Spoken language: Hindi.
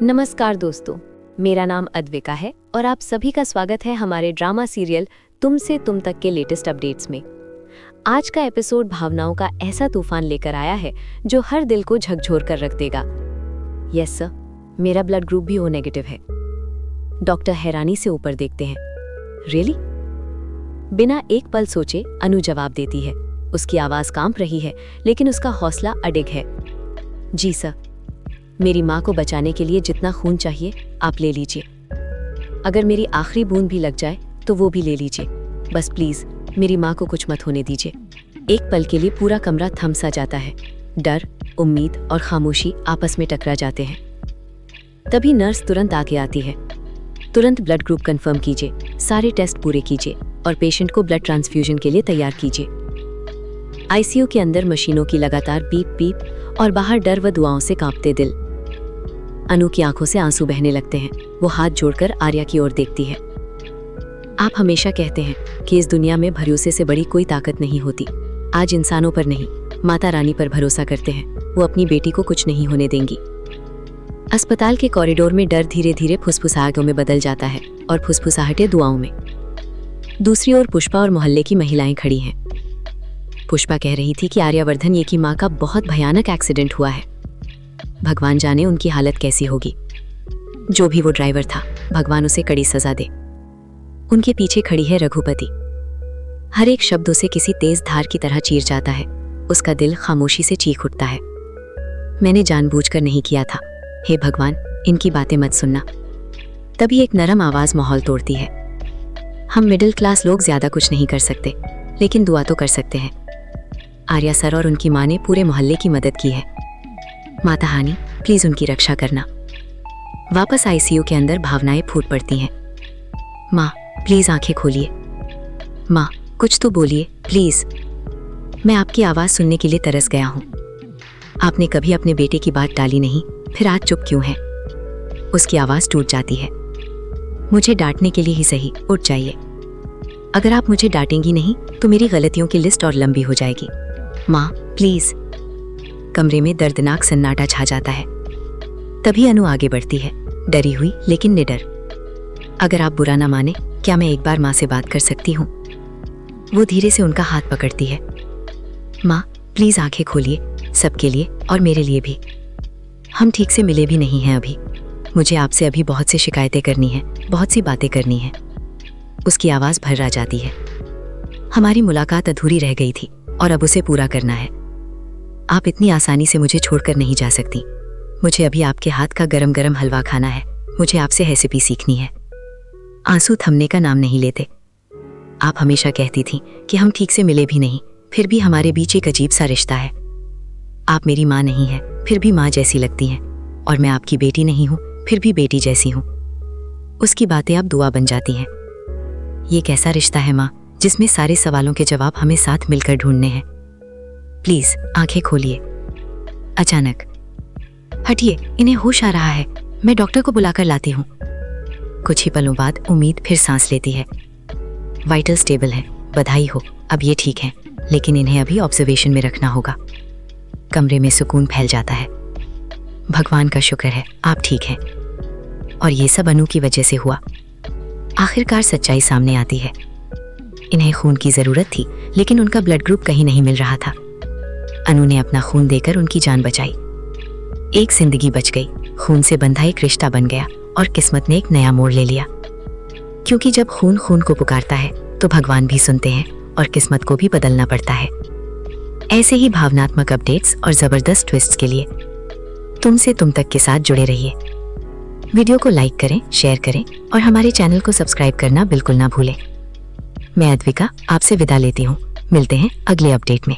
नमस्कार दोस्तों, मेरा नाम अद्विका है और आप सभी का स्वागत है हमारे ड्रामा सीरियल तुम से तुम तक के लेटेस्ट अपडेट्स में। आज का एपिसोड भावनाओं का ऐसा तूफान लेकर आया है जो हर दिल को झकझोर कर रख देगा। यस सर, मेरा ब्लड ग्रुप भी ओ नेगेटिव है। डॉक्टर हैरानी से ऊपर देखते हैं। रियली? बिना एक पल सोचे अनु जवाब देती है। उसकी आवाज कांप रही है लेकिन उसका हौसला अडिग है। जी सर, मेरी माँ को बचाने के लिए जितना खून चाहिए आप ले लीजिए। अगर मेरी आखिरी बूंद भी लग जाए तो वो भी ले लीजिए। बस प्लीज मेरी माँ को कुछ मत होने दीजिए। एक पल के लिए पूरा कमरा थम सा जाता है। डर, उम्मीद और खामोशी आपस में टकरा जाते हैं। तभी नर्स तुरंत आगे आती है। तुरंत ब्लड ग्रुप कंफर्म कीजिए, सारे टेस्ट पूरे कीजिए और पेशेंट को ब्लड ट्रांसफ्यूजन के लिए तैयार कीजिए। आईसीयू के अंदर मशीनों की लगातार बीप बीप और बाहर डर व दुआओं से कांपते दिल। अनु की आंखों से आंसू बहने लगते हैं। वो हाथ जोड़कर आर्या की ओर देखती है। आप हमेशा कहते हैं कि इस दुनिया में भरोसे से बड़ी कोई ताकत नहीं होती। आज इंसानों पर नहीं, माता रानी पर भरोसा करते हैं। वो अपनी बेटी को कुछ नहीं होने देंगी। अस्पताल के कॉरिडोर में डर धीरे धीरे फुसफुसाहटों में बदल जाता है और फुसफुसाहटें दुआओं में। दूसरी ओर पुष्पा और मोहल्ले की महिलाएं खड़ी हैं। पुष्पा कह रही थी कि आर्यावर्धन ये की माँ का बहुत भयानक एक्सीडेंट हुआ है। भगवान जाने उनकी हालत कैसी होगी। जो भी वो ड्राइवर था, भगवान उसे कड़ी सजा दे। उनके पीछे खड़ी है रघुपति। हर एक शब्द उसे किसी तेज धार की तरह चीर जाता है। उसका दिल खामोशी से चीख उठता है। मैंने जानबूझकर नहीं किया था। हे भगवान, इनकी बातें मत सुनना। तभी एक नरम आवाज माहौल तोड़ती है। हम मिडिल क्लास लोग ज्यादा कुछ नहीं कर सकते, लेकिन दुआ तो कर सकते हैं। आर्या सर और उनकी माँ ने पूरे मोहल्ले की मदद की है। माता हानि, प्लीज उनकी रक्षा करना। वापस आईसीयू के अंदर भावनाएं फूट पड़ती हैं। माँ प्लीज आंखें खोलिए। माँ कुछ तो बोलिए प्लीज। मैं आपकी आवाज सुनने के लिए तरस गया हूँ। आपने कभी अपने बेटे की बात टाली नहीं, फिर आज चुप क्यों है? उसकी आवाज टूट जाती है। मुझे डांटने के लिए ही सही, उठ जाइए। अगर आप मुझे डांटेंगी नहीं तो मेरी गलतियों की लिस्ट और लंबी हो जाएगी। माँ प्लीज। कमरे में दर्दनाक सन्नाटा छा जाता है। तभी अनु आगे बढ़ती है, डरी हुई लेकिन निडर। अगर आप बुरा ना माने, क्या मैं एक बार माँ से बात कर सकती हूँ? वो धीरे से उनका हाथ पकड़ती है। माँ प्लीज आंखें खोलिए, सबके लिए और मेरे लिए भी। हम ठीक से मिले भी नहीं हैं अभी। मुझे आपसे अभी बहुत सी शिकायतें करनी है, बहुत सी बातें करनी है। उसकी आवाज भर्रा जाती है। हमारी मुलाकात अधूरी रह गई थी और अब उसे पूरा करना है। आप इतनी आसानी से मुझे छोड़कर नहीं जा सकती। मुझे अभी आपके हाथ का गरम गरम हलवा खाना है। मुझे आपसे रेसिपी सीखनी है। आंसू थमने का नाम नहीं लेते। आप हमेशा कहती थी कि हम ठीक से मिले भी नहीं, फिर भी हमारे बीच एक अजीब सा रिश्ता है। आप मेरी माँ नहीं है, फिर भी माँ जैसी लगती हैं, और मैं आपकी बेटी नहीं हूँ, फिर भी बेटी जैसी हूँ। उसकी बातें अब दुआ बन जाती हैं। ये कैसा रिश्ता है माँ, जिसमें सारे सवालों के जवाब हमें साथ मिलकर ढूंढने हैं। प्लीज आंखें खोलिए। अचानक, हटिए, इन्हें होश आ रहा है, मैं डॉक्टर को बुलाकर लाती हूँ। कुछ ही पलों बाद उम्मीद फिर सांस लेती है। वाइटल स्टेबल है, बधाई हो, अब ये ठीक है, लेकिन इन्हें अभी ऑब्जर्वेशन में रखना होगा। कमरे में सुकून फैल जाता है। भगवान का शुक्र है आप ठीक हैं, और ये सब अनु की वजह से हुआ। आखिरकार सच्चाई सामने आती है। इन्हें खून की जरूरत थी, लेकिन उनका ब्लड ग्रुप कहीं नहीं मिल रहा था। अनु ने अपना खून देकर उनकी जान बचाई। एक जिंदगी बच गई, खून से बंधा एक रिश्ता बन गया, और किस्मत ने एक नया मोड़ ले लिया। क्योंकि जब खून खून को पुकारता है तो भगवान भी सुनते हैं और किस्मत को भी बदलना पड़ता है। ऐसे ही भावनात्मक अपडेट्स और जबरदस्त ट्विस्ट्स के लिए तुमसे तुम तक के साथ जुड़े रहिए। वीडियो को लाइक करें, शेयर करें और हमारे चैनल को सब्सक्राइब करना बिल्कुल ना भूलें। मैं अद्विका आपसे विदा लेती हूँ। मिलते हैं अगले अपडेट में।